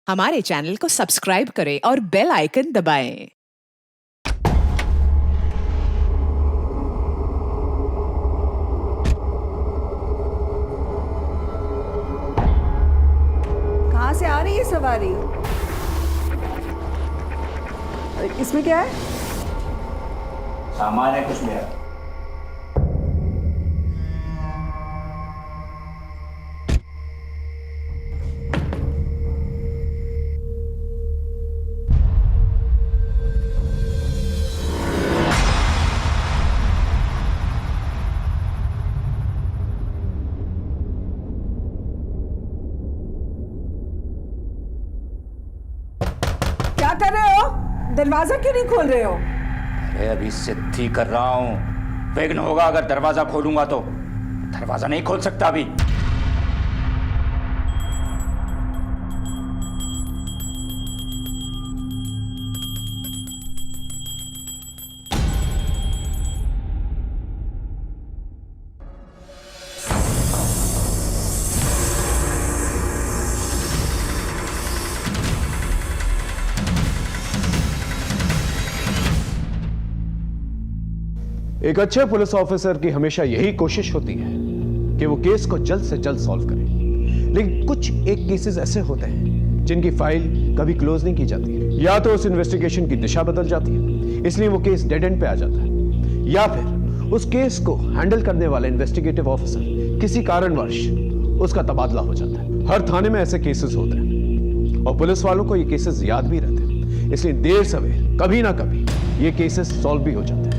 हमारे चैनल को सब्सक्राइब करें और बेल आइकन दबाएं। कहाँ से आ रही है सवारी? इसमें क्या है? सामान है कुछ मेरा। क्या कर रहे हो? दरवाजा क्यों नहीं खोल रहे हो? अरे अभी सिद्धि कर रहा हूँ। विघ्न होगा अगर दरवाजा खोलूंगा तो। दरवाजा नहीं खोल सकता अभी। एक अच्छे पुलिस ऑफिसर की हमेशा यही कोशिश होती है कि वो केस को जल्द से जल्द सॉल्व करे। लेकिन कुछ एक केसेस ऐसे होते हैं जिनकी फाइल कभी क्लोज नहीं की जाती है, या तो उस इन्वेस्टिगेशन की दिशा बदल जाती है, इसलिए वो केस डेड एंड पे आ जाता है, या फिर उस केस को हैंडल करने वाला इन्वेस्टिगेटिव ऑफिसर किसी कारणवश उसका तबादला हो जाता है। हर थाने में ऐसे केसेस होते हैं और पुलिस वालों को ये केसेस याद भी रहते हैं, इसलिए देर सवेर कभी ना कभी ये केसेस सॉल्व भी हो जाते हैं।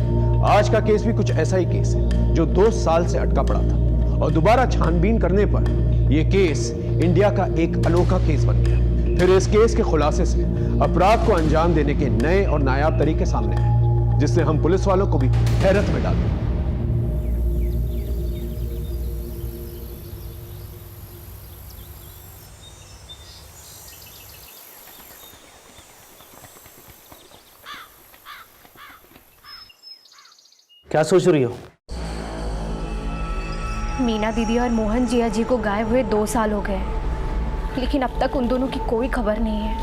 आज का केस भी कुछ ऐसा ही केस है जो 2 साल से अटका पड़ा था और दोबारा छानबीन करने पर यह केस इंडिया का एक अनोखा केस बन गया। फिर इस केस के खुलासे से अपराध को अंजाम देने के नए और नायाब तरीके सामने आए, जिससे हम पुलिस वालों को भी हैरत में डाल दिया। क्या सोच रही हो? मीना दीदी और मोहन जिया जी को गायब हुए 2 साल हो गए, लेकिन अब तक उन दोनों की कोई खबर नहीं है।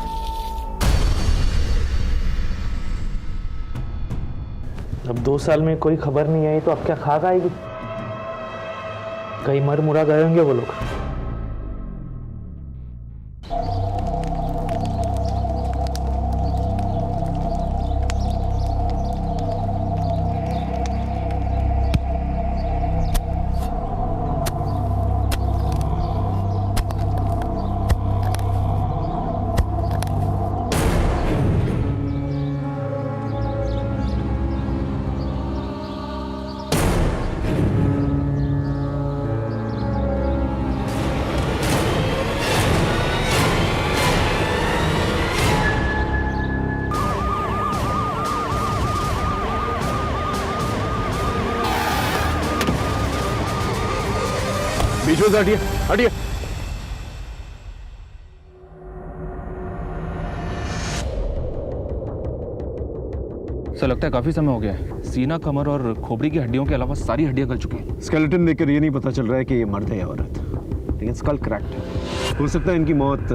अब 2 साल में कोई खबर नहीं आई तो अब क्या खाक आएगी? कहीं मर मुरा गए होंगे वो लोग। बीच में से हटिए, हटिए। सर लगता है काफी समय हो गया है। सीना, कमर और खोपड़ी की हड्डियों के अलावा सारी हड्डियां गल चुकी हैं। स्केलेटन देखकर ये नहीं पता चल रहा है कि ये मर्द है या औरत, लेकिन स्कल क्रैक्ड है। हो सकता है इनकी मौत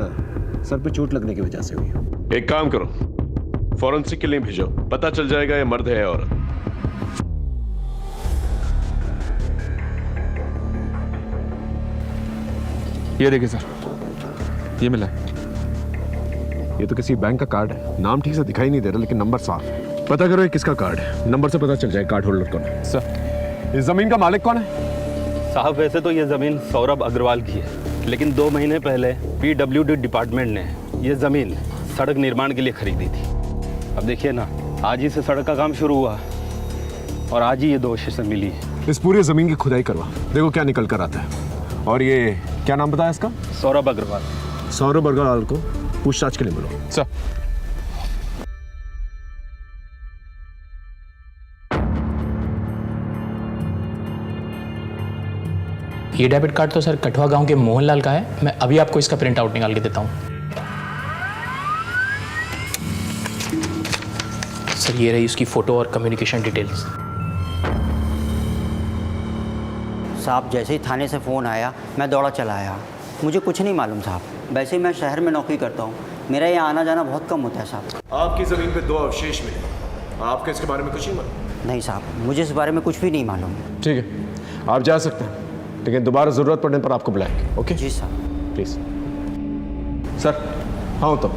सर पे चोट लगने की वजह से हुई हो। एक काम करो, फॉरेंसिक के लिए भेजो, पता चल जाएगा ये मर्द है या औरत। ये देखिए सर, ये मिला है। ये तो किसी बैंक का कार्ड है। नाम ठीक से दिखाई नहीं दे रहा, लेकिन नंबर साफ है। पता करो ये किसका कार्ड है। नंबर से पता चल जाए कार्ड होल्डर कौन है। सर इस जमीन का मालिक कौन है? साहब वैसे तो ये जमीन सौरभ अग्रवाल की है, लेकिन 2 महीने पहले PWD डिपार्टमेंट ने ये जमीन सड़क निर्माण के लिए खरीदी थी। अब देखिए ना, आज ही से सड़क का काम शुरू हुआ और आज ही ये दोषी से मिली है। इस पूरी जमीन की खुदाई करवा, देखो क्या निकल कर आता है। और ये क्या नाम बताया इसका? सौरभ अग्रवाल। सौरभ अग्रवाल को पूछताछ के लिए मिलो। सर ये डेबिट कार्ड तो सर कठुआ गांव के मोहनलाल का है। मैं अभी आपको इसका प्रिंट आउट निकाल के देता हूँ। सर ये रही उसकी फ़ोटो और कम्युनिकेशन डिटेल्स। साहब जैसे ही थाने से फ़ोन आया मैं दौड़ा चला आया। मुझे कुछ नहीं मालूम साहब, वैसे ही मैं शहर में नौकरी करता हूँ, मेरा यहाँ आना जाना बहुत कम होता है साहब। आपकी जमीन पे 2 अवशेष मिले, आपके इसके बारे में कुछ नहीं मालूम? नहीं साहब, मुझे इस बारे में कुछ भी नहीं मालूम। ठीक है, आप जा सकते हैं, लेकिन दोबारा जरूरत पड़ने पर आपको बुलाएंगे। ओके जी साहब। प्लीज। सर। हाँ तो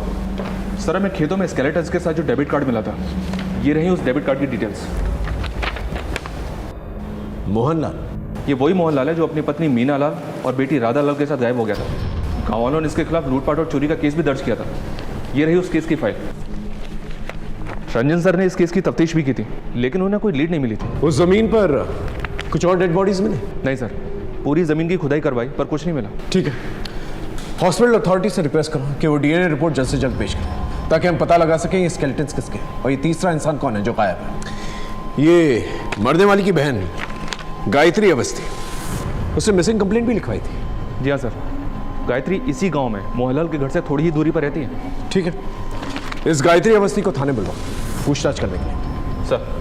सर, हमें खेतों में स्केलेटन्स के साथ जो डेबिट कार्ड मिला था, ये रही उस डेबिट कार्ड की डिटेल्स। मोहनलाल? ये वही मोहनलाल है जो अपनी पत्नी मीना लाल और बेटी राधा लाल के साथ गायब हो गया था। गाँव वालों ने इसके खिलाफ लूटपाट और चोरी का केस भी दर्ज किया था। ये रही उस केस की फाइल। रंजन सर ने इस केस की तफ्तीश भी की थी, लेकिन उन्हें कोई लीड नहीं मिली थी। उस जमीन पर कुछ और डेड बॉडीज मिले? नहीं सर, पूरी जमीन की खुदाई करवाई पर कुछ नहीं मिला। ठीक है, हॉस्पिटल अथॉरिटी से रिक्वेस्ट करो कि वो डीएनए रिपोर्ट जल्द से जल्द पेश करें, ताकि हम पता लगा सकें ये स्केलेटन्स किसके हैं और ये तीसरा इंसान कौन है जो गायब है। ये मरने वाली की बहन गायत्री अवस्थी, उसने मिसिंग कंप्लेंट भी लिखवाई थी। जी हाँ सर, गायत्री इसी गांव में मोहनलाल के घर से थोड़ी ही दूरी पर रहती है। ठीक है, इस गायत्री अवस्थी को थाने बुलवाओ पूछताछ करने के लिए। सर।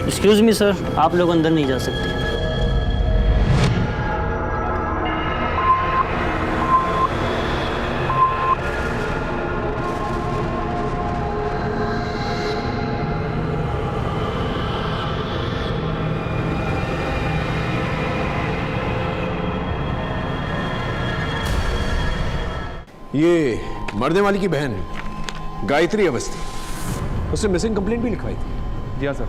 एक्सक्यूज़ मी सर, आप लोग अंदर नहीं जा सकते। ये मरने वाली की बहन गायत्री अवस्थी, उसने मिसिंग कंप्लेंट भी लिखवाई थी। जी हाँ सर,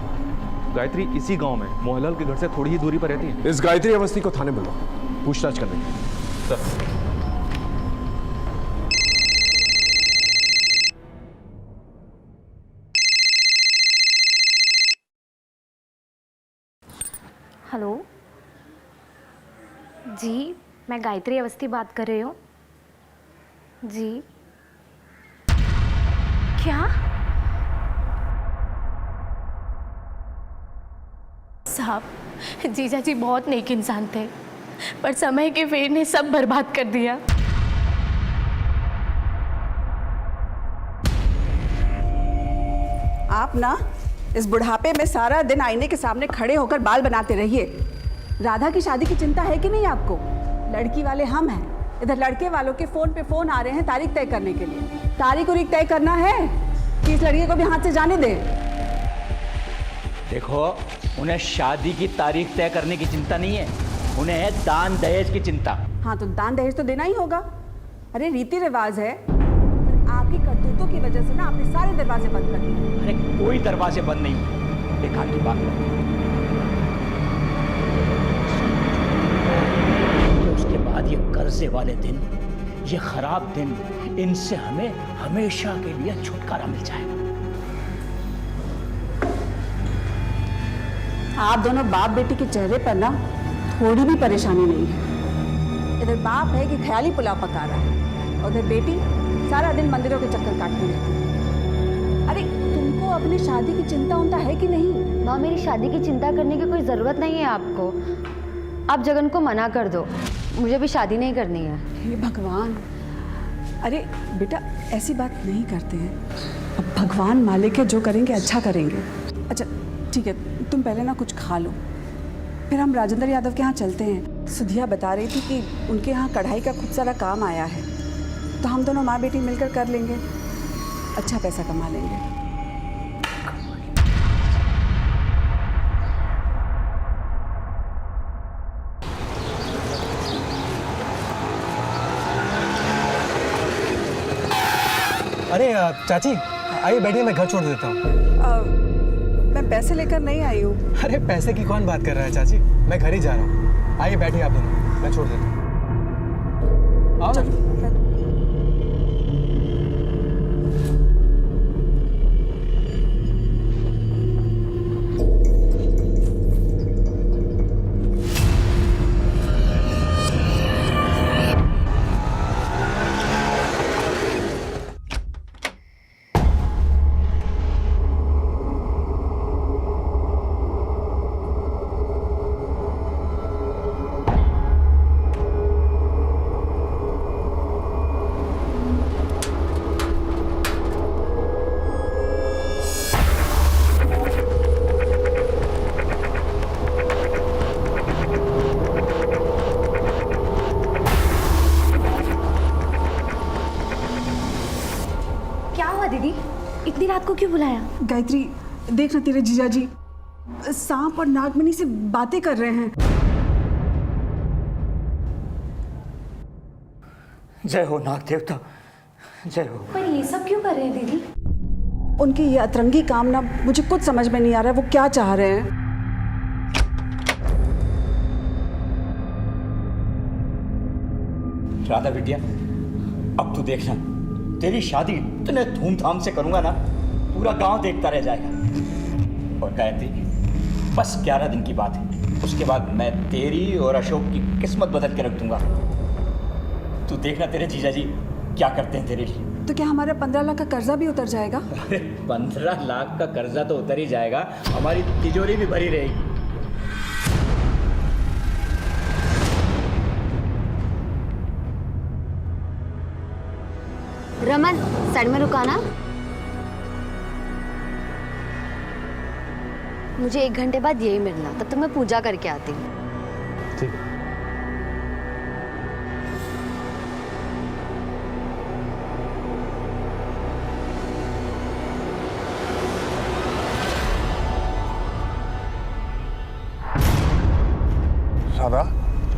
गायत्री इसी गांव में मोहनलाल के घर से थोड़ी ही दूरी पर रहती है। इस गायत्री अवस्थी को थाने बुलाओ पूछताछ करने के लिए। सर। हेलो जी, मैं गायत्री अवस्थी बात कर रही हूँ। जी क्या? साहब, जीजा जी बहुत नेक इंसान थे, पर समय के फेर ने सब बर्बाद कर दिया। आप ना इस बुढ़ापे में सारा दिन आईने के सामने खड़े होकर बाल बनाते रहिए। राधा की शादी की चिंता है कि नहीं आपको? लड़की वाले हम हैं, इधर लड़के वालों के फोन पे फोन आ रहे हैं तारीख तय करने के लिए। तारीख उरीख तय करना है कि इस लड़के को भी हाथ से जाने दे। देखो, उन्हें शादी की तारीख तय करने की चिंता नहीं है, उन्हें है दान दहेज की चिंता। हाँ तो दान दहेज तो देना ही होगा। अरे रीति रिवाज है, पर आपकी करतूतों की वजह से ना आपने सारे दरवाजे बंद कर दिए। अरे कोई दरवाजे बंद नहीं हुए, एक हाथ की बात है। उसके बाद ये कर्जे वाले दिन, ये खराब दिन, इनसे हमें हमेशा के लिए छुटकारा मिल जाएगा। आप दोनों बाप बेटी के चेहरे पर ना थोड़ी भी परेशानी नहीं है। इधर बाप है कि ख्याली पुलाव पका रहा है, और उधर बेटी सारा दिन मंदिरों के चक्कर काटती रहती है। अरे तुमको अपनी शादी की चिंता उनता है कि नहीं? माँ, मेरी शादी की चिंता करने की कोई ज़रूरत नहीं है आपको। आप जगन को मना कर दो, मुझे भी शादी नहीं करनी है। हे भगवान, अरे बेटा ऐसी बात नहीं करते हैं। अब भगवान मालिक है, जो करेंगे अच्छा करेंगे। अच्छा ठीक है, तुम पहले ना कुछ खा लो, फिर हम राजेंद्र यादव के यहाँ चलते हैं। सुधिया बता रही थी कि उनके यहाँ कढ़ाई का खूब सारा काम आया है, तो हम दोनों माँ बेटी मिलकर कर लेंगे, अच्छा पैसा कमा लेंगे। अरे चाची आइए बैठिए, मैं घर छोड़ देता हूँ। मैं पैसे लेकर नहीं आई हूँ। अरे पैसे की कौन बात कर रहा है चाची, मैं घर ही जा रहा हूँ। आइए बैठिए आप दोनों, मैं छोड़ देता हूँ। आओ ना। दीदी? इतनी रात को क्यों बुलाया? गायत्री, देख ना तेरे जीजा जी सांप और नागमणि से बातें कर रहे हैं। जय हो नाग देवता, जय हो। पर ये सब क्यों कर रहे हैं दीदी? उनकी ये अतरंगी काम ना मुझे कुछ समझ में नहीं आ रहा है, वो क्या चाह रहे हैं। राधा बिटिया, अब तू देखना, तेरी शादी इतने धूमधाम से करूंगा ना, पूरा गांव देखता रह जाएगा। और गायत्री, बस 11 दिन की बात है, उसके बाद मैं तेरी और अशोक की किस्मत बदल के रख दूंगा। तू देखना तेरे जीजा जी क्या करते हैं तेरे लिए। तो क्या हमारा 15 लाख का कर्जा भी उतर जाएगा? अरे 15 लाख का कर्जा तो उतर ही जाएगा, हमारी तिजोरी भी भरी रहेगी। रमन, साइड में रुकाना। मुझे 1 घंटे बाद यही मिलना, तब तक मैं पूजा करके आती हूँ। ठीक है। राधा,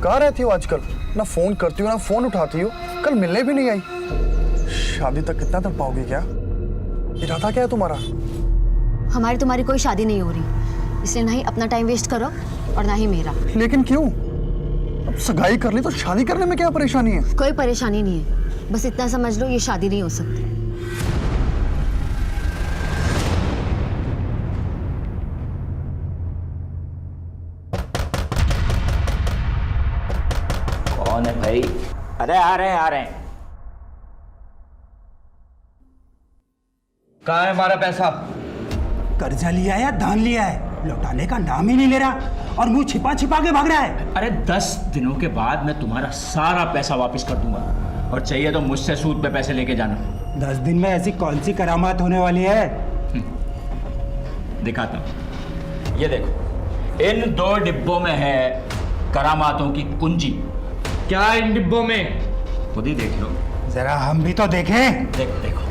कहाँ रहती हो आजकल? ना फोन करती हो ना फोन उठाती हो, कल मिलने भी नहीं आई। शादी तक कितना तक पाओगी क्या? इरादा क्या है तुम्हारा? हमारी तुम्हारी कोई शादी नहीं हो रही, इसलिए ना ही अपना टाइम वेस्ट करो और ना ही मेरा। लेकिन क्यों? अब सगाई कर ली तो शादी करने में क्या परेशानी है? कोई परेशानी नहीं है, बस इतना समझ लो ये शादी नहीं हो सकती। कौन है भाई? अरे आ रहे हैं। कहाँ है हमारा पैसा? कर्जा लिया है या धान लिया है? लौटाने का नाम ही नहीं ले रहा और मुंह छिपा छिपा के भाग रहा है। अरे 10 दिनों के बाद मैं तुम्हारा सारा पैसा वापस कर दूंगा, और चाहिए तो मुझसे सूद पे पैसे लेके जाना। 10 दिन में ऐसी कौन सी करामात होने वाली है? दिखाता हूं, ये देखो, इन 2 डिब्बों में है करामातों की कुंजी। क्या है इन डिब्बों में? खुद ही देख लो। जरा हम भी तो देखें। देखो।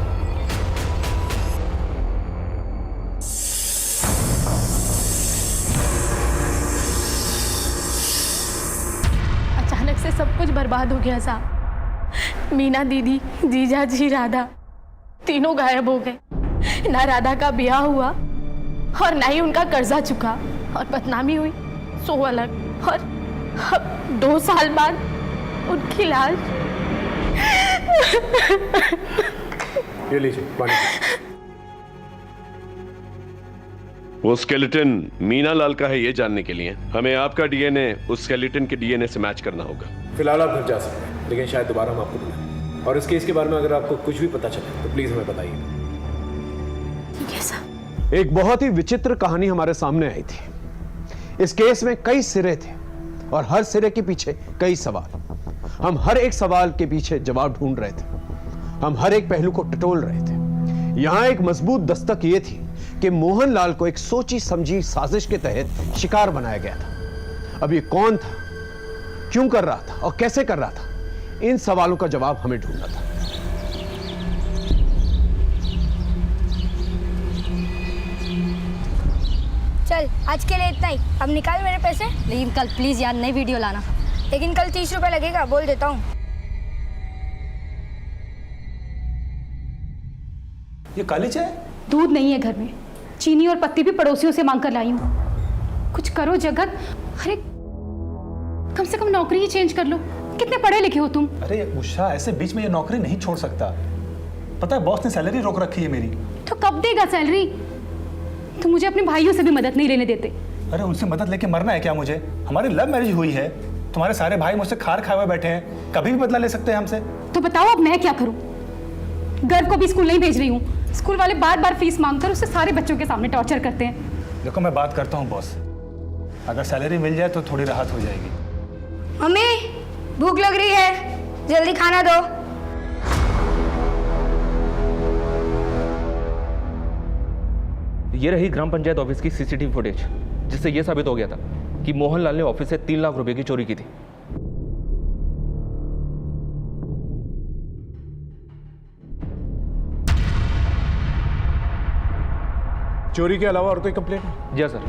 अचानक से सब कुछ बर्बाद हो गया साहब। मीना दीदी, जीजा जी, राधा तीनों गायब हो गए। ना राधा का ब्याह हुआ और ना ही उनका कर्जा चुका, और बदनामी हुई सो अलग। और अब 2 साल बाद उनकी लाश। ये लीजिए पानी। वो स्केलेटन मीना लाल का है, ये जानने के लिए हमें आपका डीएनए उस स्केलेटन के डीएनए से मैच करना होगा। फिलहाल आप घर जा सकते हैं, लेकिन शायद दोबारा हम आपको बुलाएं। और इस केस के बारे में अगर आपको कुछ भी पता चले तो प्लीज हमें बताइए। ठीक है साहब। एक बहुत ही विचित्र कहानी हमारे सामने आई थी। इस केस में कई सिरे थे और हर सिरे के पीछे कई सवाल। हम हर एक सवाल के पीछे जवाब ढूंढ रहे थे, हम हर एक पहलू को टटोल रहे थे। यहां एक मजबूत दस्तक यह थी कि मोहन लाल को एक सोची समझी साजिश के तहत शिकार बनाया गया था। अब ये कौन था, क्यों कर रहा था और कैसे कर रहा था, इन सवालों का जवाब हमें ढूंढना था। चल आज के लिए इतना ही, अब निकाल मेरे पैसे। लेकिन कल प्लीज यार नई वीडियो लाना। लेकिन कल 30 रुपए लगेगा, बोल देता हूँ। ये काली चाय? दूध नहीं है घर में, चीनी और पत्ती भी पड़ोसियों से मांग कर लाई हूँ। कुछ करो जगत। अरे कम से कम नौकरी ही चेंज कर लो। कितने पढ़े लिखे हो तुम? अरे उषा, ऐसे बीच में ये नौकरी नहीं छोड़ सकता। पता है बॉस ने सैलरी रोक रखी है मेरी। तो कब देगा सैलरी? तुम मुझे अपने भाइयों से भी मदद नहीं लेने देते। अरे उनसे मदद लेके मरना है क्या मुझे? हमारी लव मैरिज हुई है, तुम्हारे सारे भाई मुझसे खार खाए हुए बैठे हैं, कभी भी बदला ले सकते हैं हमसे। तो बताओ अब मैं क्या करूं? गर्व को भी स्कूल नहीं भेज रही हूँ। स्कूल वाले बार बार फीस मांगकर उससे सारे बच्चों के सामने टॉर्चर करते हैं। देखो मैं बात करता हूँ बॉस, अगर सैलरी मिल जाए तो थोड़ी राहत हो जाएगी। मम्मी भूख लग रही है, जल्दी खाना दो। ये रही ग्राम पंचायत ऑफिस की सीसीटीवी फुटेज, जिससे यह साबित हो गया था कि मोहनलाल ने ऑफिस से 3 लाख रुपए की चोरी की थी। चोरी के अलावा और कोई कंप्लेंट है? जी हाँ सर,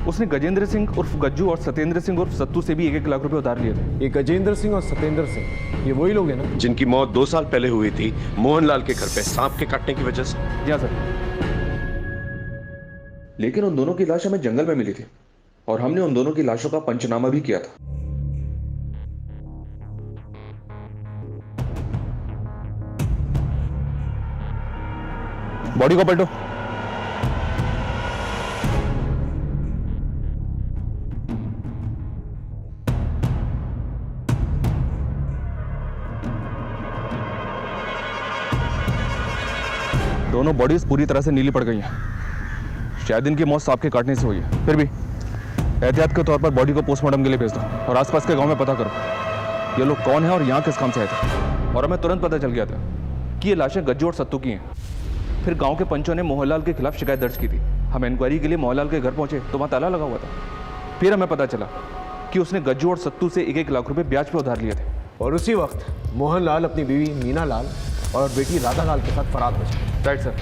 उसने गजेंद्र सिंह उर्फ गज्जू और सत्येंद्र सिंह उर्फ सत्तू से भी 1-1 लाख रुपए उधार लिए थे। ये गजेंद्र सिंह और सत्येंद्र सिंह ये वही लोग हैं ना जिनकी मौत 2 साल पहले हुई थी मोहनलाल के घर पे सांप के काटने की वजह से? जी हाँ सर। लेकिन उन दोनों की लाश हमें जंगल में मिली थी और हमने उन दोनों की लाशों का पंचनामा भी किया था। बॉडी को पलटो। दोनों बॉडीज पूरी तरह से नीली पड़ गई हैं। शायद इनकी मौत सांप के काटने से हुई है। फिर भी एहतियात के तौर पर बॉडी को पोस्टमार्टम के लिए भेज दो और आसपास के गांव में पता करो ये लोग कौन है और यहाँ किस काम से आए थे। और हमें तुरंत पता चल गया था कि ये लाशें गज्जू और सत्तू की हैं। फिर गांव के पंचों ने मोहनलाल के खिलाफ शिकायत दर्ज की थी। हम इंक्वायरी के लिए मोहनलाल के घर पहुंचे तो वहाँ ताला लगा हुआ था। फिर हमें पता चला कि उसने गज्जू और सत्तू से 1-1 लाख रुपए ब्याज पे उधार लिए थे। और उसी वक्त मोहनलाल अपनी बीवी मीना लाल और बेटी राधा लाल के साथ फरार हो जाए। Right sir.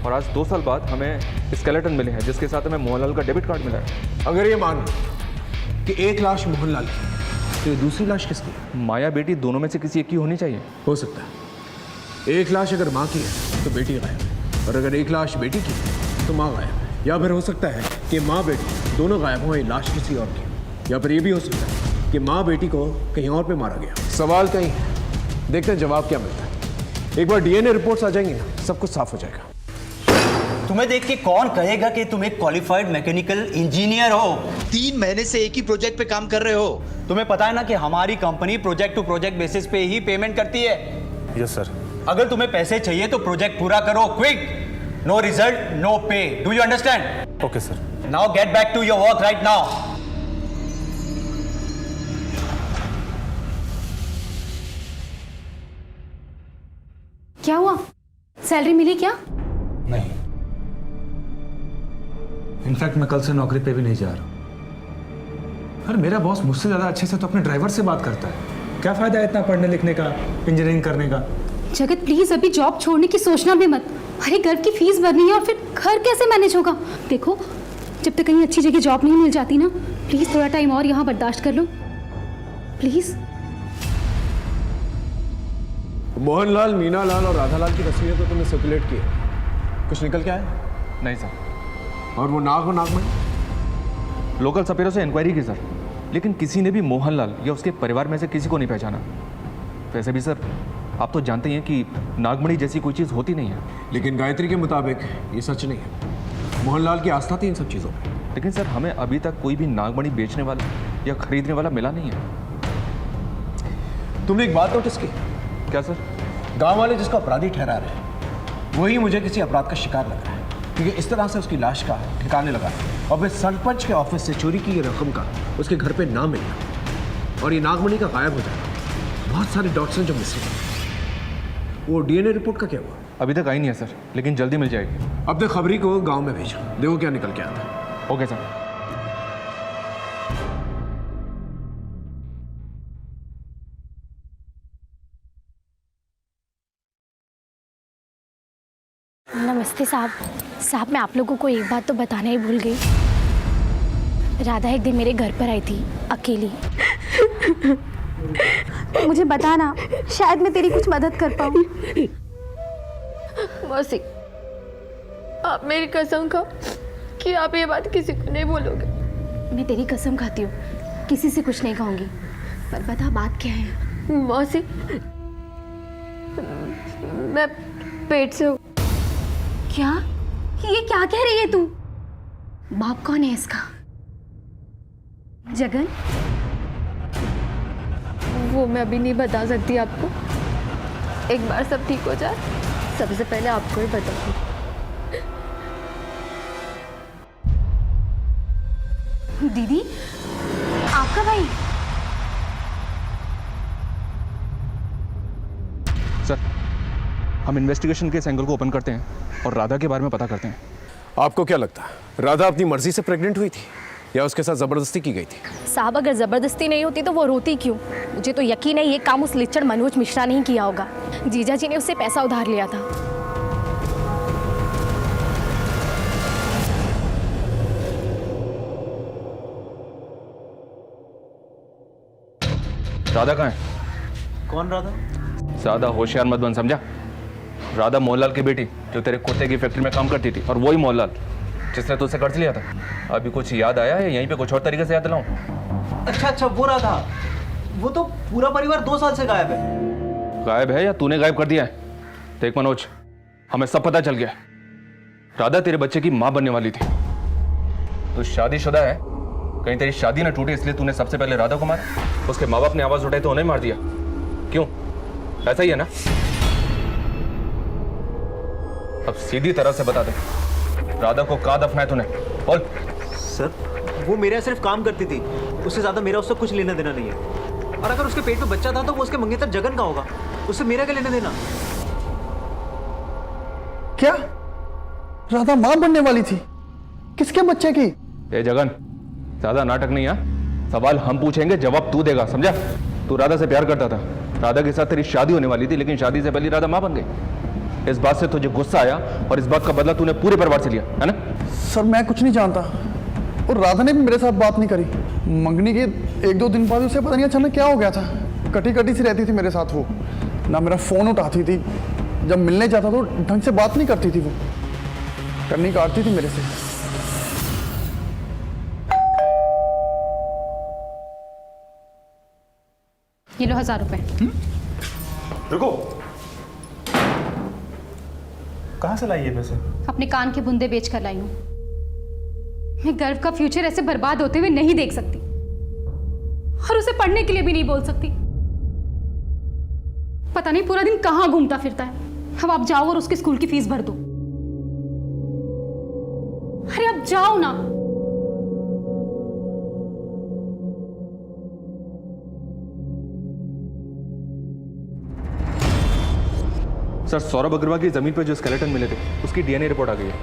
और आज 2 साल बाद हमें स्केलेटन मिले हैं जिसके साथ हमें मोहनलाल का डेबिट कार्ड मिला है। अगर ये मान कि एक लाश मोहनलाल की तो ये दूसरी लाश किसकी है? माया बेटी दोनों में से किसी एक की होनी चाहिए। हो सकता है एक लाश अगर माँ की है तो बेटी गायब है, और अगर एक लाश बेटी की है तो माँ गायब है। या फिर हो सकता है कि माँ बेटी दोनों गायब हों, लाश किसी और की। या फिर ये भी हो सकता है कि माँ बेटी को कहीं और पे मारा गया। सवाल कहीं है, देखते हैं जवाब क्या मिलता है। एक बार डीएनए रिपोर्ट्स आ जाएंगी ना सब कुछ साफ हो जाएगा। तुम्हें देख के कौन कहेगा कि तुम एक क्वालिफाइड मैकेनिकल इंजीनियर हो? 3 महीने से एक ही प्रोजेक्ट पे काम कर रहे हो। तुम्हें पता है ना कि हमारी company project to project basis पे ही पेमेंट करती है। Yes sir. अगर तुम्हें पैसे चाहिए तो प्रोजेक्ट पूरा करो, quick. No result no pay. Do you understand? Okay sir. Now get back to your work right now. क्या हुआ? सैलरी मिली क्या? नहीं, इनफैक्ट मैं कल से नौकरी पे भी नहीं जा रहा। अरे मेरा बॉस मुझसे ज्यादा अच्छे से तो अपने ड्राइवर से बात करता है। क्या फायदा है इतना पढ़ने लिखने का, इंजीनियरिंग करने का? जगत प्लीज अभी जॉब छोड़ने की सोचना भी मत। अरे घर की फीस भरनी है और फिर घर कैसे मैनेज होगा? देखो जब तक कहीं अच्छी जगह जॉब नहीं मिल जाती ना, प्लीज थोड़ा टाइम और यहाँ बर्दाश्त कर लो प्लीज। मोहनलाल, मीना लाल और राधा लाल की तस्वीरें तो तुमने सर्कुलेट की है, कुछ निकल के आया? नहीं सर। और वो नागमणि? लोकल सपेरों से इंक्वायरी की सर, लेकिन किसी ने भी मोहनलाल या उसके परिवार में से किसी को नहीं पहचाना। वैसे भी सर आप तो जानते ही हैं कि नागमणि जैसी कोई चीज़ होती नहीं है। लेकिन गायत्री के मुताबिक ये सच नहीं है। मोहनलाल की आस्था थी इन सब चीज़ों में। लेकिन सर हमें अभी तक कोई भी नागमणि बेचने वाला या खरीदने वाला मिला नहीं है। तुमने एक बात नोटिस की? क्या सर? गांव वाले जिसको अपराधी ठहरा रहे हैं वही मुझे किसी अपराध का शिकार लग रहा है, क्योंकि इस तरह से उसकी लाश का ठिकाने लगा और फिर सरपंच के ऑफिस से चोरी की रकम का उसके घर पे ना मिलना और ये नागमणि का गायब हो जाना। बहुत सारे डॉट्स हैं जो मिसिंग हैं। वो डीएनए रिपोर्ट का क्या हुआ? अभी तक आई नहीं है सर, लेकिन जल्दी मिल जाएगी। अपने खबरी को गांव में भेजो, देखो क्या निकल के आता है। Okay sir. नमस्ते साहब। साहब मैं आप लोगों को एक बात तो बताना ही भूल गई। राधा एक दिन मेरे घर पर आई थी अकेली। मुझे बताना, शायद मैं तेरी कुछ मदद कर पाऊँ। मौसी आप मेरी कसम खाओ कि आप ये बात किसी को नहीं बोलोगे। मैं तेरी कसम खाती हूँ, किसी से कुछ नहीं कहूँगी। पर बता बात क्या है? मौसी मैं पेट से हूँ। क्या? ये क्या कह रही है तू? बाप कौन है इसका? जगन? वो मैं अभी नहीं बता सकती आपको। एक बार सब ठीक हो जाए सबसे पहले आपको ही बताऊंगी। दीदी आपका भाई? सर हम इन्वेस्टिगेशन के इस एंगल को ओपन करते हैं और राधा के बारे में पता करते हैं। आपको क्या लगता है राधा अपनी मर्जी से प्रेग्नेंट हुई थी या उसके साथ जबरदस्ती की गई थी? साहब अगर जबरदस्ती नहीं होती तो वो रोती क्यों? मुझे तो यकीन है ये काम उस लिच्चड़ मनोज मिश्रा ने ही किया होगा। जीजा जी ने उससे पैसा उधार लिया था। राधा कहाँ है? कौन राधा? ज्यादा होशियार मत बन, समझा? राधा मोहनलाल की बेटी जो तेरे कुत्ते की फैक्ट्री में काम करती थी, और वही मोहनलाल जिसने तुझसे कर्ज लिया था। अभी कुछ याद आया है? यहीं पे कुछ और तरीके से याद दिलाऊं? अच्छा अच्छा, वो राधा। वो तो पूरा परिवार 2 साल से गायब है। गायब है या तूने गायब कर दिया है? देख मनोज, हमें सब पता चल गया। राधा तेरे बच्चे की मां बनने वाली थी। तू शादीशुदा है, कहीं तेरी शादी ना टूटे इसलिए तूने सबसे पहले राधा को मारा। उसके माँ बाप ने आवाज उठाई तो उन्हें मार दिया। क्यों? ऐसा ही है ना? अब सीधी तरह से बता दे, राधा को कहाँ दफनाया तूने? बोल। सर, वो मेरे यहाँ सिर्फ काम करती थी, उससे ज्यादा मेरा उससे कुछ लेना देना नहीं है। और अगर उसके पेट में बच्चा था तो वो उसके मंगेतर जगन का होगा, उससे मेरा क्या लेना देना? क्या राधा मां बनने वाली थी? किसके बच्चे की? ए जगन, ज्यादा नाटक नहीं है। सवाल हम पूछेंगे, जवाब तू देगा, समझा? तू राधा से प्यार करता था, राधा के साथ तेरी शादी होने वाली थी, लेकिन शादी से पहले राधा मां बन गई। इस बात से तुझे गुस्सा आया और इस बात का बदला तूने पूरे परिवार से लिया, है ना? सर मैं कुछ नहीं जानता, और राधा ने भी मेरे साथ बात नहीं करी। मंगनी के 1-2 दिन बाद उसे पता नहीं अचानक क्या हो गया था। कटी कटी सी रहती थी मेरे साथ वो, ना मेरा फोन उठाती थी, जब मिलने जाता तो ढंग से बात नहीं करती थी, वो करनी काटती थी मेरे से। ये लो 1000 रुपए। रुको, कहाँ से लाई ये पैसे? अपने कान के बुंदे बेच कर लाई हूं। मैं गर्व का फ्यूचर ऐसे बर्बाद होते हुए नहीं देख सकती, और उसे पढ़ने के लिए भी नहीं बोल सकती। पता नहीं पूरा दिन कहां घूमता फिरता है। अब आप जाओ और उसके स्कूल की फीस भर दो। अरे आप जाओ ना। सर, सौरभ अग्रवाल की जमीन पर जो स्केलेटन मिले थे उसकी डीएनए रिपोर्ट आ गई है।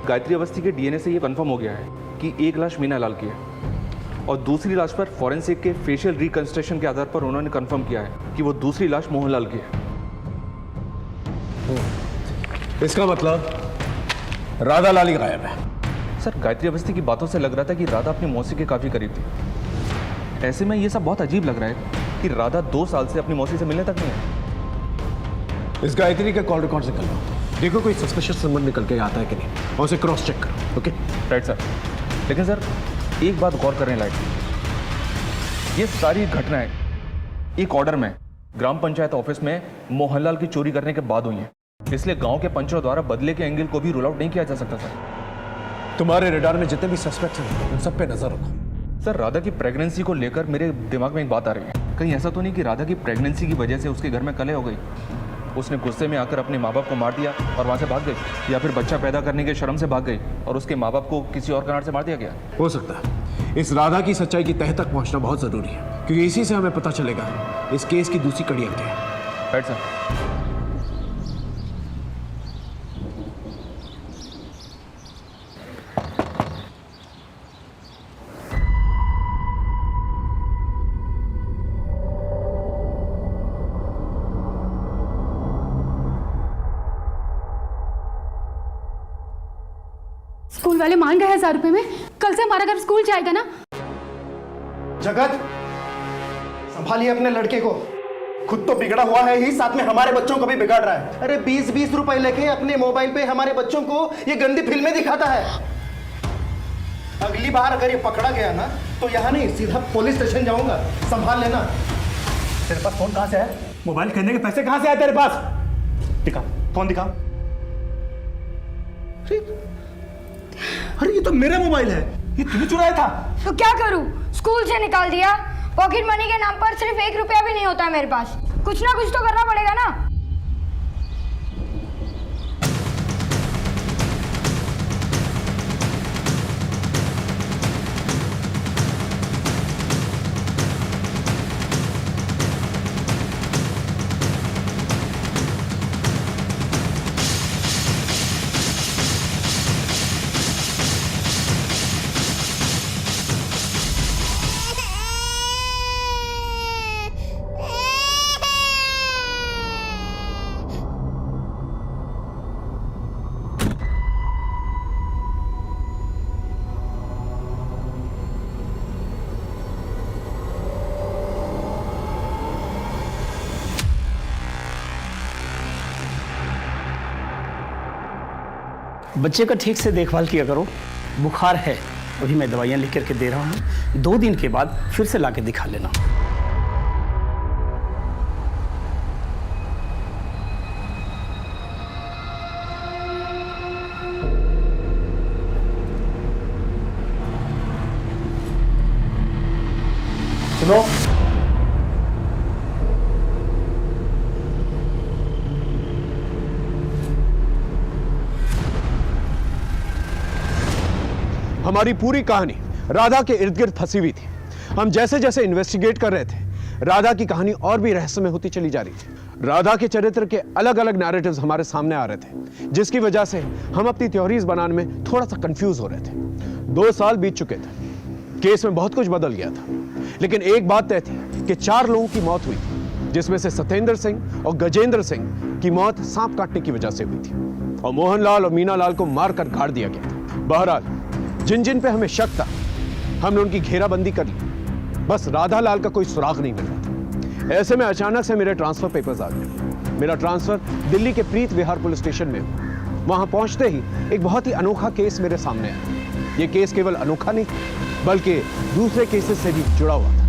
गायत्री अवस्थी के डीएनए से यह कंफर्म हो गया है कि एक लाश मीना लाल की है, और दूसरी लाश पर फॉरेंसिक के फेशियल रिकंस्ट्रक्शन के आधार पर उन्होंने कंफर्म किया है कि वो दूसरी लाश मोहनलाल की है। इसका मतलब राधा लाली गायब है। सर, गायत्री अवस्थी की बातों से लग रहा था कि राधा अपनी मौसी के काफी करीब थी। ऐसे में यह सब बहुत अजीब लग रहा है कि राधा 2 साल से अपनी मौसी से मिलने तक नहीं है। इस गायत्री का कॉल रिकॉर्ड निकलवा, देखो कोई सस्पिशियस नंबर निकल के आता है कि नहीं, और उसे क्रॉस चेक करो। Okay right sir. लेकिन सर, एक बात गौर करने लायक, ये सारी घटनाएं एक ऑर्डर में ग्राम पंचायत ऑफिस में मोहनलाल की चोरी करने के बाद हुई हैं, इसलिए गांव के पंचों द्वारा बदले के एंगल को भी रूल आउट नहीं किया जा सकता सर। तुम्हारे रेडार में जितने भी सस्पेक्ट्स हैं उन सब पे नजर रखो। सर, राधा की प्रेगनेंसी को लेकर मेरे दिमाग में एक बात आ रही है। कहीं ऐसा तो नहीं कि राधा की प्रेगनेंसी की वजह से उसके घर में कलह हो गई, उसने गुस्से में आकर अपने माँ बाप को मार दिया और वहां से भाग गई, या फिर बच्चा पैदा करने के शर्म से भाग गई और उसके माँ बाप को किसी और कारण से मार दिया गया? हो सकता है। इस राधा की सच्चाई की तह तक पहुंचना बहुत जरूरी है, क्योंकि इसी से हमें पता चलेगा इस केस की दूसरी कड़ियां क्या है। Right sir. स्कूल वाले मांग रहे 1000 रुपए में। कल से हमारा घर स्कूल जाएगा ना। जगत, संभालिए अपने लड़के को। खुद तो बिगड़ा हुआ है ही, साथ में हमारे बच्चों को भी बिगाड़ रहा है। अरे 20-20 रुपए लेके अपने मोबाइल पे हमारे बच्चों को ये गंदी फिल्में दिखाता है। अगली बार अगर ये पकड़ा गया ना तो यहाँ नहीं, सीधा पुलिस स्टेशन जाऊंगा। संभाल लेना। तेरे पास फोन कहाँ से है? मोबाइल खरीदने के पैसे कहाँ से आए तेरे पास? दिखा, फोन दिखा। अरे ये तो मेरा मोबाइल है, ये तूने चुराया था। तो क्या करूं? स्कूल से निकाल दिया। पॉकेट मनी के नाम पर सिर्फ 1 रुपया भी नहीं होता है मेरे पास। कुछ ना कुछ तो करना पड़ेगा ना। बच्चे का ठीक से देखभाल किया करो। बुखार है, अभी मैं दवाइयाँ लिख करके दे रहा हूँ, 2 दिन के बाद फिर से ला के दिखा लेना। सुनो, हमारी पूरी कहानी राधा के इर्द गिर्द फंसी हुई थी। हम जैसे जैसे इन्वेस्टिगेट कर रहे थे, राधा की कहानी और भी रहस्यमय होती चली जा रही थी। राधा के चरित्र के अलग अलग नैरेटिव्स हमारे सामने आ रहे थे, जिसकी वजह से हम अपनी थ्योरीज बनाने में थोड़ा सा कंफ्यूज हो रहे थे। 2 साल बीत चुके थे, केस में बहुत कुछ बदल गया था, लेकिन एक बात तय थी कि 4 लोगों की मौत हुई थी, जिसमें से सत्येंद्र सिंह और गजेंद्र सिंह की मौत सांप काटने की वजह से हुई थी, और मोहनलाल और मीनालाल को मारकर गाड़ दिया गया था। बहरहाल जिन जिन पे हमें शक था, हमने उनकी घेराबंदी कर ली। बस राधा लाल का कोई सुराग नहीं मिल रहा था। ऐसे में अचानक से मेरे ट्रांसफर पेपर्स आ गए। मेरा ट्रांसफर दिल्ली के प्रीत विहार पुलिस स्टेशन में हुआ। वहां पहुंचते ही एक बहुत ही अनोखा केस मेरे सामने आया। यह केस केवल अनोखा नहीं, बल्कि दूसरे केसेस से भी जुड़ा हुआ था।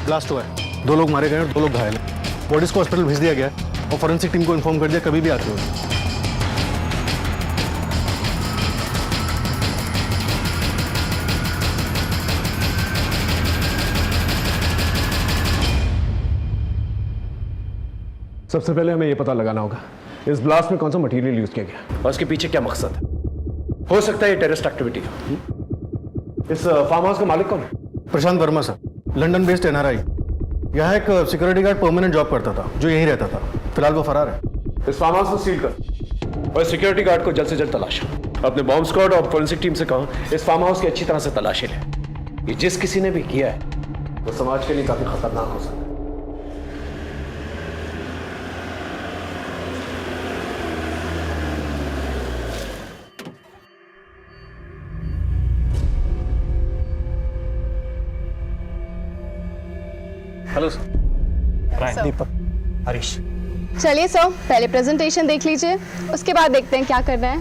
ब्लास्ट हुआ है, 2 लोग मारे गए और 2 लोग घायल हैं। बॉडीज को हॉस्पिटल भेज दिया गया है और फॉरेंसिक टीम को इन्फॉर्म कर दिया, कभी भी आते हो। सबसे पहले हमें यह पता लगाना होगा इस ब्लास्ट में कौन सा मटेरियल यूज किया गया और इसके पीछे क्या मकसद है। हो सकता है ये टेररिस्ट एक्टिविटी हो। इस फार्म हाउस का मालिक कौन है? Prashant Verma sir, London based NRI. यहाँ एक सिक्योरिटी गार्ड परमानेंट जॉब करता था, जो यहीं रहता था। फिलहाल वो फरार है। इस फार्म हाउस को सील कर और सिक्योरिटी गार्ड को जल्द से जल्द तलाशो। अपने बॉम्ब स्क्वाड और फोरेंसिक टीम से कहो इस फार्म हाउस की अच्छी तरह से तलाशी ले। ये जिस किसी ने भी किया है वो समाज के लिए काफी खतरनाक हो सकता है। Hello sir. दीपक, हरीश। चलिए सर, पहले प्रेजेंटेशन देख लीजिए, उसके बाद देखते हैं क्या करना है।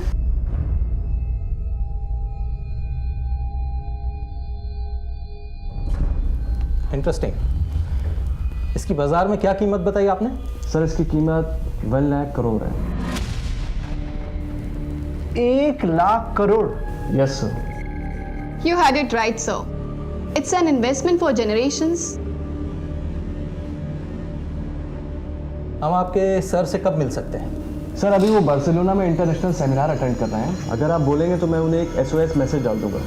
इंटरेस्टिंग। इसकी बाजार में क्या कीमत बताई आपने? सर इसकी कीमत 1 लाख करोड़ है। 1 lakh crore? Yes sir. You had it right, sir. It's an investment for generations. हम आपके सर से कब मिल सकते हैं? सर अभी वो बार्सिलोना में इंटरनेशनल सेमिनार अटेंड कर रहे हैं। अगर आप बोलेंगे तो मैं उन्हें एक SOS मैसेज डाल दूंगा।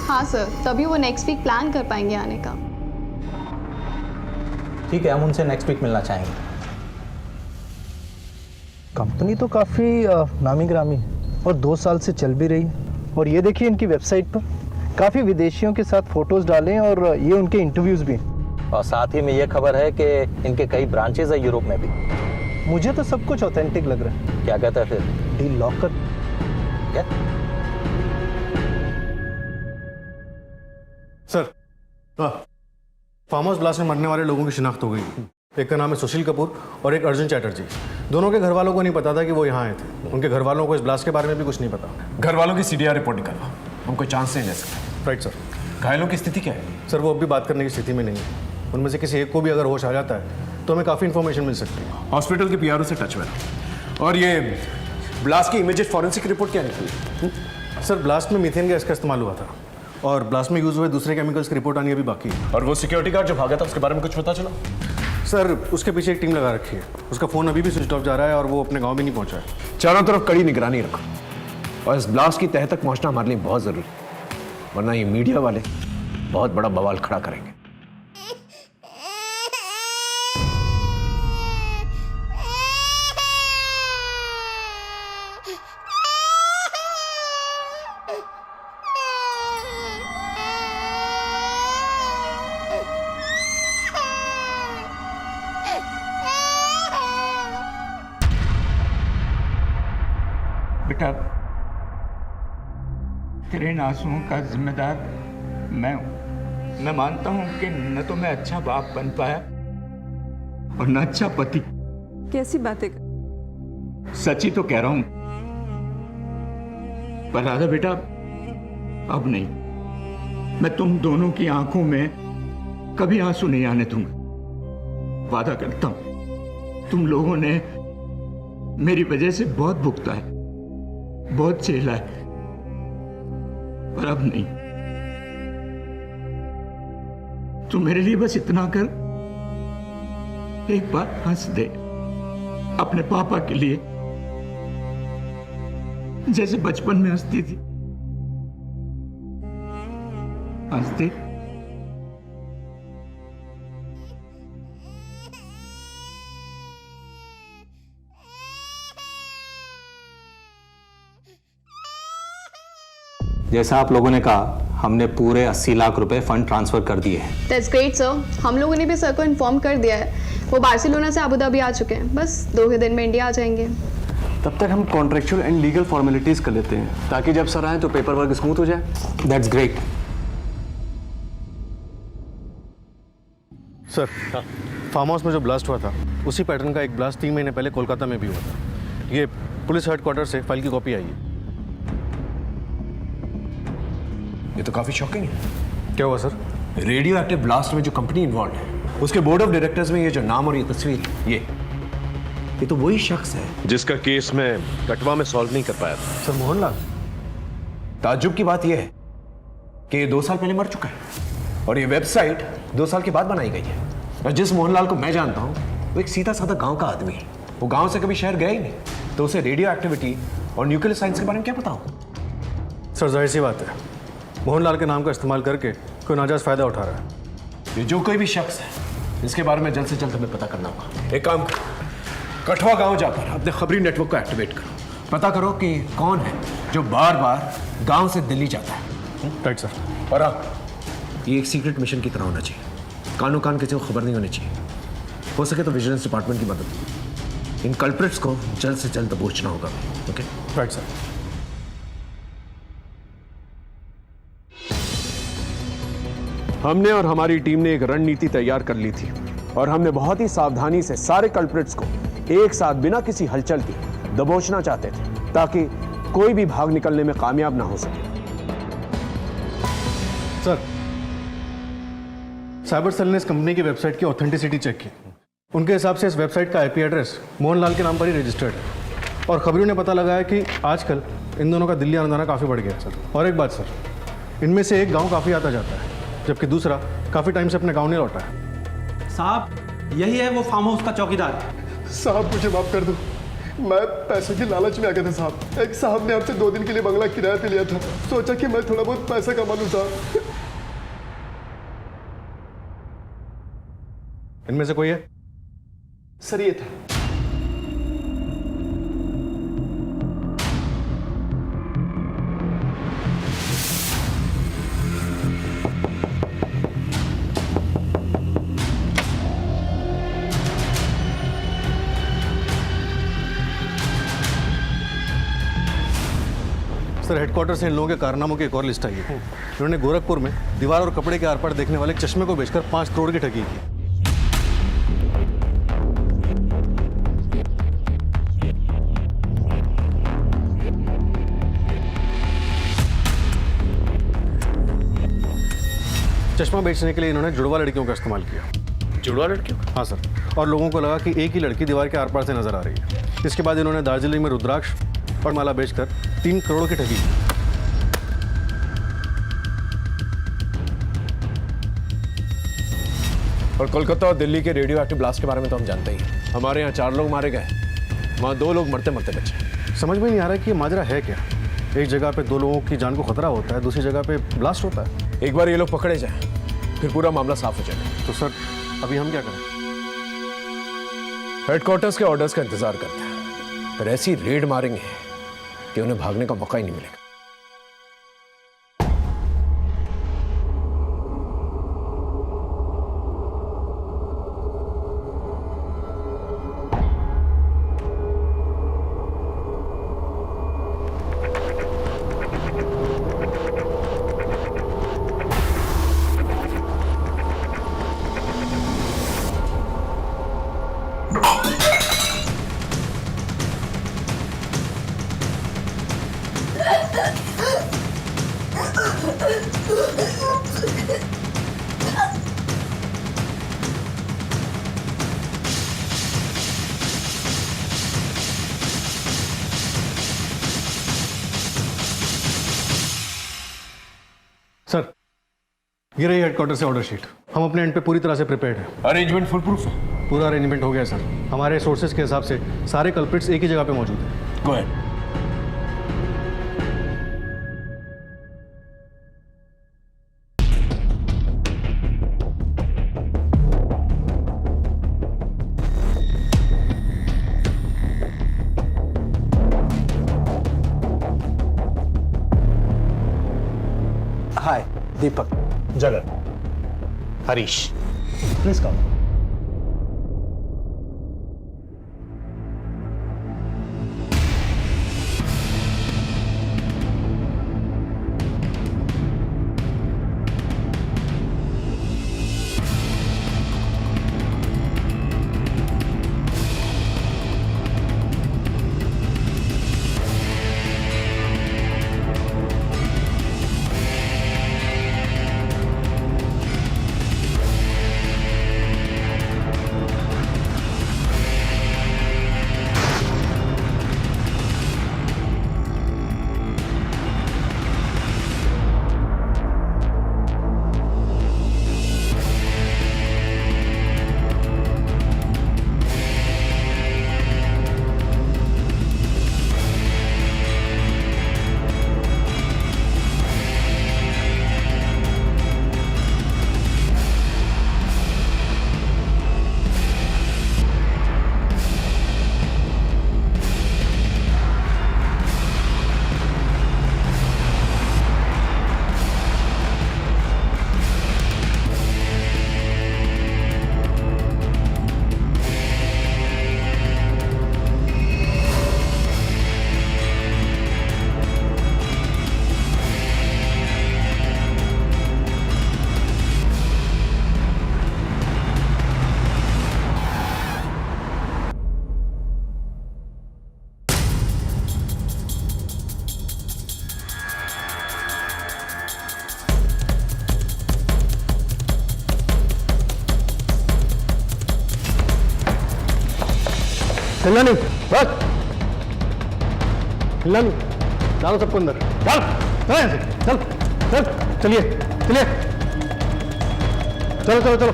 हाँ सर, तभी वो नेक्स्ट वीक प्लान कर पाएंगे आने का। ठीक है, हम उनसे नेक्स्ट वीक मिलना चाहेंगे। कंपनी तो काफ़ी नामी ग्रामी और 2 साल से चल भी रही है। और ये देखिए इनकी वेबसाइट पर काफ़ी विदेशियों के साथ फोटोज़ डालें और ये उनके इंटरव्यूज़ भी। और साथ ही में ये खबर है कि इनके कई ब्रांचेस है यूरोप में भी। मुझे तो सब कुछ ऑथेंटिक लग रहा है। क्या कहता है फिर? डील लॉक कर। क्या? सर, फार्म हाउस ब्लास्ट में मरने वाले लोगों की शिनाख्त हो गई। एक का नाम है सुशील कपूर और एक अर्जुन चैटर्जी। दोनों के घर वालों को नहीं पता था कि वो यहाँ आए थे। उनके घर वालों को इस ब्लास्ट के बारे में भी कुछ नहीं पता। घर वालों की CDR रिपोर्ट निकालो, हम कोई चांस नहीं ले सकते। Right sir. घायलों की स्थिति क्या है? सर वो अब भी बात करने की स्थिति में नहीं है। उनमें से किसी एक को भी अगर होश आ जाता है तो हमें काफ़ी इन्फॉर्मेशन मिल सकती है। हॉस्पिटल के पीआरओ से टच में रहो। और ये ब्लास्ट की इमीडिएट फॉरेंसिक रिपोर्ट क्या निकली? सर ब्लास्ट में मीथेन गैस का इस्तेमाल हुआ था और ब्लास्ट में यूज़ हुए दूसरे केमिकल्स की रिपोर्ट आनी अभी बाकी है। और वो सिक्योरिटी गार्ड जो भागा था उसके बारे में कुछ पता चला? सर उसके पीछे एक टीम लगा रखी है, उसका फ़ोन अभी भी स्विच ऑफ जा रहा है और वो अपने गाँव भी नहीं पहुँचा है। चारों तरफ कड़ी निगरानी रखो और इस ब्लास्ट की तह तक पहुंचना हमारे लिए बहुत ज़रूरी है, वरना ये मीडिया वाले बहुत बड़ा बवाल खड़ा करेंगे। बेटा तेरे इन आंसुओं का जिम्मेदार मैं हूं। मैं मानता हूं कि न तो मैं अच्छा बाप बन पाया और न अच्छा पति। कैसी बातें सच ही तो कह रहा हूं। पर राधा बेटा अब नहीं, मैं तुम दोनों की आंखों में कभी आंसू नहीं आने दूंगा। वादा करता हूं। तुम लोगों ने मेरी वजह से बहुत भुगता है, बहुत झेला है, पर अब नहीं। तू मेरे लिए बस इतना कर, एक बार हंस दे अपने पापा के लिए, जैसे बचपन में हंसती थी। हंस दे। जैसा आप लोगों ने कहा, हमने पूरे 80 लाख रुपए फंड ट्रांसफर कर दिए हैं। That's great sir. हम लोगों ने भी सर को इन्फॉर्म कर दिया है। वो बार्सिलोना से अबू धाबी आ चुके हैं, बस 2 के दिन में इंडिया आ जाएंगे। तब तक हम कॉन्ट्रेक्चुअल एंड लीगल फॉर्मेलिटीज कर लेते हैं ताकि जब सर आए तो पेपर वर्क स्मूथ हो जाए। That's great. Sir farm house में जो ब्लास्ट हुआ था उसी पैटर्न का एक ब्लास्ट 3 महीने पहले कोलकाता में भी हुआ था। ये पुलिस हेडक्वार्टर से फाइल की कॉपी आई है। ये तो काफी शॉकिंग है। क्या हुआ सर? रेडियो एक्टिव ब्लास्ट में जो कंपनी इन्वॉल्व है उसके बोर्ड ऑफ डायरेक्टर्स में ये जो नाम और ये तस्वीर, ये तो वही शख्स है जिसका केस मैं कटवा में सॉल्व नहीं कर पाया था। सर मोहनलाल। ताज्जुब की बात यह है कि ये 2 साल पहले मर चुका है और ये वेबसाइट 2 साल के बाद बनाई गई है। और जिस मोहनलाल को मैं जानता हूँ वो एक सीधा साधा गांव का आदमी है। वो गांव से कभी शहर गया ही नहीं, तो उसे रेडियो एक्टिविटी और न्यूक्लियर साइंस के बारे में क्या पता हो? सर जाहिर सी बात है, मोहनलाल के नाम का इस्तेमाल करके कोई नाजायज फायदा उठा रहा है। ये जो कोई भी शख्स है इसके बारे में जल्द से जल्द हमें पता करना होगा। एक काम करो, कठवा गांव जाकर अपने खबरी नेटवर्क को एक्टिवेट करो, पता करो कि कौन है जो बार बार गांव से दिल्ली जाता है। Right sir. और हाँ, ये एक सीक्रेट मिशन की तरह होना चाहिए। कानो कान किसी को खबर नहीं होनी चाहिए। हो सके तो विजिलेंस डिपार्टमेंट की मदद। इन कल्प्रिट्स को जल्द से जल्द दबोचना होगा। ओके? Right sir. हमने और हमारी टीम ने एक रणनीति तैयार कर ली थी और हमने बहुत ही सावधानी से सारे कल्प्रिट्स को एक साथ बिना किसी हलचल के दबोचना चाहते थे ताकि कोई भी भाग निकलने में कामयाब ना हो सके। सर साइबर सेल ने इस कंपनी की वेबसाइट की ऑथेंटिसिटी चेक की। उनके हिसाब से इस वेबसाइट का आईपी एड्रेस मोहनलाल के नाम पर ही रजिस्टर्ड है और खबरों ने पता लगाया कि आजकल इन दोनों का दिल्ली आना जाना काफ़ी बढ़ गया है सर। और एक बात सर, इनमें से एक गांव काफ़ी आता जाता है जबकि दूसरा काफ़ी टाइम से अपने गांव नहीं लौटा है। साहब यही है वो फार्म हाउस का चौकीदार। साहब मुझे माफ कर दो, मैं पैसे की लालच में आ गया था साहब। एक साहब ने आपसे 2 दिन के लिए बंगला किराए पे लिया था, सोचा कि मैं थोड़ा बहुत पैसा कमा लूं साहब। इनमें से कोई है? सर ये था। सर हेडक्वार्टर से इन लोगों के कारनामों की एक और लिस्ट आई है। इन्होंने गोरखपुर में दीवार और कपड़े के आर पार देखने वाले एक चश्मे को बेचकर 5 करोड़ की ठगी की। चश्मा बेचने के लिए इन्होंने जुड़वा लड़कियों का इस्तेमाल किया। जुड़वा लड़कियों? हाँ सर, और लोगों को लगा कि एक ही लड़की दीवार के आर पार से नजर आ रही है। इसके बाद इन्होंने दार्जिलिंग में रुद्राक्ष और माला बेचकर 3 करोड़ की ठगी की। और कोलकाता और दिल्ली के रेडियो एक्टिव ब्लास्ट के बारे में तो हम जानते ही हैं। हमारे यहाँ 4 लोग मारे गए, वहाँ 2 लोग मरते मरते बचे। समझ में नहीं आ रहा कि ये माजरा है क्या। एक जगह पे 2 लोगों की जान को खतरा होता है, दूसरी जगह पे ब्लास्ट होता है। एक बार ये लोग पकड़े जाएं, फिर पूरा मामला साफ हो जाएगा। तो सर अभी हम क्या करें? हेडक्वार्टर्स के ऑर्डर्स का इंतजार करते हैं, फिर ऐसी रेड मारेंगे कि उन्हें भागने का मौका ही नहीं मिलेगा। सर ये रही हेडक्वार्टर से ऑर्डर शीट। हम अपने एंड पे पूरी तरह से प्रिपेयर्ड हैं। अरेंजमेंट फुल प्रूफ है? पूरा अरेंजमेंट हो गया सर। हमारे सोर्सेज के हिसाब से सारे कल्प्रिट्स एक ही जगह पे मौजूद हैं। Go ahead. हाय, दीपक, जगत, हरीश, प्लीज कम। हिलना नहीं, बस हिलना नहीं। डालो सबको अंदर, डाल, चल चल, चलिए चलिए, चलो चलो चलो।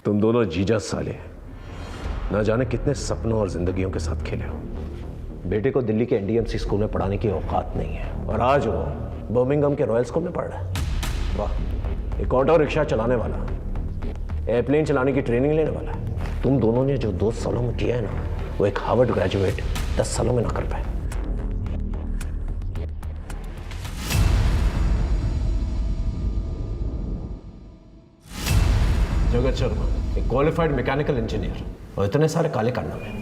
तुम दोनों जीजा साले ना जाने कितने सपनों और जिंदगियों के साथ खेले हो। बेटे को दिल्ली के एनडीएमसी स्कूल में पढ़ाने की औकात नहीं है और आज वो बर्मिंघम के रॉयल स्कूल में पढ़ रहा है। वाह, एक ऑटो रिक्शा चलाने वाला, एयरप्लेन चलाने की ट्रेनिंग लेने वाला है। तुम दोनों ने जो 2 सालों में किया है ना, वो एक हार्वर्ड ग्रेजुएट 10 सालों में ना कर पाए। जगत शर्मा एक क्वालिफाइड मैकेनिकल इंजीनियर और इतने सारे काले कारनामे,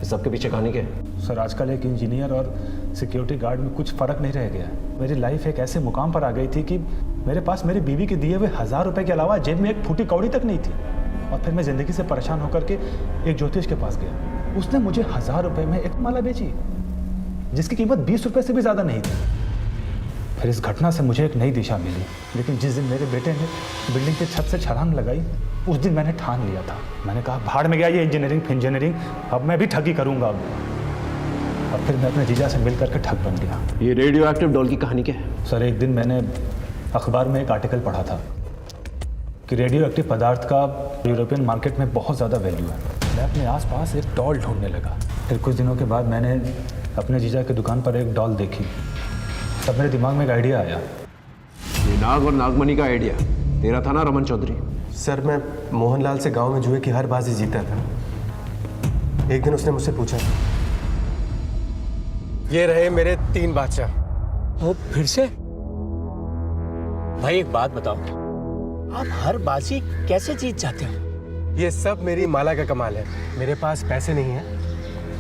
इस सबके पीछे कहानी क्या है? सर आजकल एक इंजीनियर और सिक्योरिटी गार्ड में कुछ फ़र्क नहीं रह गया। मेरी लाइफ एक ऐसे मुकाम पर आ गई थी कि मेरे पास मेरी बीवी के दिए हुए 1000 रुपए के अलावा जेब में एक फूटी कौड़ी तक नहीं थी। और फिर मैं ज़िंदगी से परेशान होकर के एक ज्योतिष के पास गया। उसने मुझे 1000 रुपये में एक माला बेची जिसकी कीमत 20 रुपये से भी ज़्यादा नहीं थी। फिर इस घटना से मुझे एक नई दिशा मिली, लेकिन जिस दिन मेरे बेटे ने बिल्डिंग के छत से छलांग लगाई उस दिन मैंने ठान लिया था। मैंने कहा भाड़ में गया ये इंजीनियरिंग, अब मैं भी ठगी करूँगा। और फिर मैं अपने जीजा से मिल करके ठग बन गया। ये रेडियो एक्टिव डॉल की कहानी क्या है? सर, एक दिन मैंने अखबार में एक आर्टिकल पढ़ा था कि रेडियो एक्टिव पदार्थ का यूरोपियन मार्केट में बहुत ज़्यादा वैल्यू है। मैं अपने आसपास एक डॉल ढूंढने लगा। फिर कुछ दिनों के बाद मैंने अपने जीजा की दुकान पर एक डॉल देखी। तब मेरे दिमाग में एक आइडिया आया। ये नाग और नागमणि का आइडिया तेरा था ना रमन चौधरी? सर, मैं मोहनलाल से गांव में जुए की हर बाजी जीता था। एक दिन उसने मुझसे पूछा, ये रहे मेरे 3 बादशाह। ओ, फिर से? भाई एक बात बताओ, आप हर बाजी कैसे जीत जाते हो? ये सब मेरी माला का कमाल है। मेरे पास पैसे नहीं है,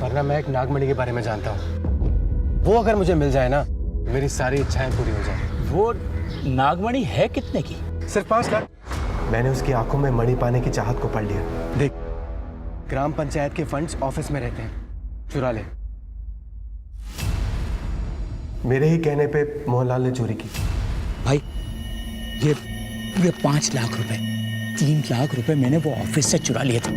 वरना मैं एक नागमणि के बारे में जानता हूँ। वो अगर मुझे मिल जाए ना, मेरी सारी इच्छाएं पूरी हो जाए। वो नागमणि है कितने की? सिर्फ 5 लाख। मैंने उसकी आंखों में मणि पाने की चाहत को पढ़ लिया। देख, ग्राम पंचायत के फंड्स ऑफिस में रहते हैं, चुरा ले। मेरे ही कहने पे मोहनलाल ने चोरी की। भाई ये पूरे 5 लाख रुपए, 3 लाख रुपए मैंने वो ऑफिस से चुरा लिए थे।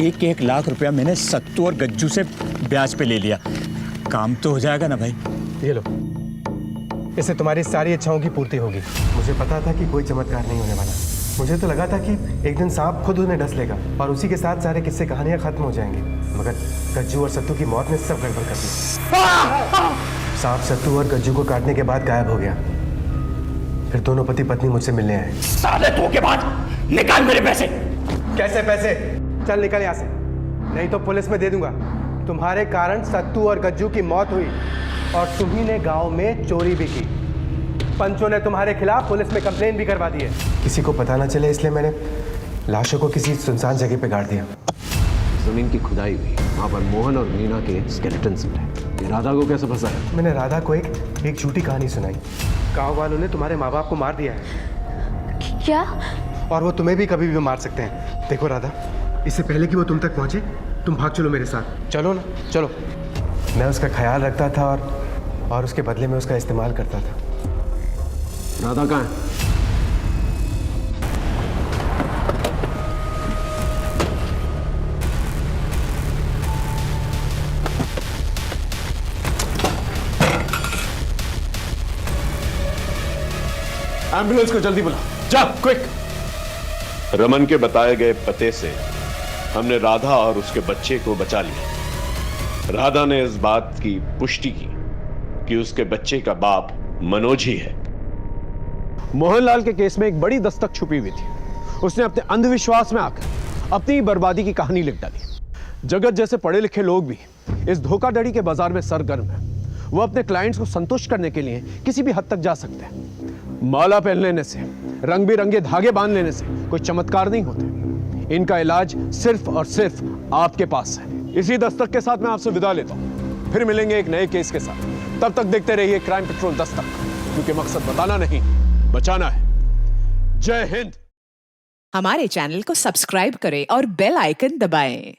1 लाख रुपया मैंने सत्तू और गज्जू से ब्याज पे ले लिया। काम तो हो जाएगा ना भाई? ये लो, इससे तुम्हारी सारी इच्छाओं की पूर्ति होगी। मुझे पता था कि कोई चमत्कार नहीं होने वाला। मुझे तो लगा था कि एक दिन सांप खुद उन्हें डस लेगा और उसी के साथ सारे किस्से कहानियां खत्म हो जाएंगी, मगर गज्जू और सत्तू की मौत ने सब गड़बड़ कर दी। सांप सत्तू और गज्जू को काटने के बाद गायब हो गया। फिर दोनों पति पत्नी मुझसे मिलने आए। साले धोखेबाज, निकाल मेरे पैसे। कैसे पैसे? चल निकल यहाँ से, नहीं तो पुलिस में दे दूंगा। तुम्हारे कारण सत्तू और गज्जू की मौत हुई और तुम्ही ने गांव में चोरी भी की। पंचों ने तुम्हारे खिलाफ पुलिस में कंप्लेन भी करवा दी है। किसी को पता ना चले इसलिए मैंने लाशों को किसी सुनसान जगह पे गाड़ दिया। जमीन की खुदाई हुई, वहाँ पर मोहन और मीना के स्केलेटन्स मिले। राधा को कैसे फंसाया? मैंने राधा को एक झूठी कहानी सुनाई। गांव वालों ने तुम्हारे माँ बाप को मार दिया है। क्या? और वो तुम्हें भी कभी भी मार सकते हैं। देखो राधा, इससे पहले कि वो तुम तक पहुंचे, तुम भाग चलो मेरे साथ। चलो ना, चलो। मैं उसका ख्याल रखता था और उसके बदले में उसका इस्तेमाल करता था। राधा कहाँ है? एम्बुलेंस को जल्दी बुला, जा क्विक। रमन के बताए गए पते से हमने राधा और उसके बच्चे को बचा लिया। राधा ने इस बात की पुष्टि की कि उसके बच्चे का बाप मनोज ही है। मोहनलाल के केस में एक बड़ी दस्तक छुपी हुई थी। उसने अपने अंधविश्वास में आकर अपनी बर्बादी की कहानी लिख डाली। जगत जैसे पढ़े लिखे लोग भी इस धोखाधड़ी के बाजार में सरगर्म हैं। वो अपने क्लाइंट्स को संतुष्ट करने के लिए किसी भी हद तक जा सकते हैं। माला पहन लेने से, रंग बिरंगे धागे बांध लेने से कोई चमत्कार नहीं होते। इनका इलाज सिर्फ और सिर्फ आपके पास है। इसी दस्तक के साथ मैं आपसे विदा लेता हूं। फिर मिलेंगे एक नए केस के साथ। तब तक देखते रहिए क्राइम पेट्रोल दस्तक, क्योंकि मकसद बताना नहीं, बचाना है। जय हिंद। हमारे चैनल को सब्सक्राइब करें और बेल आइकन दबाएं।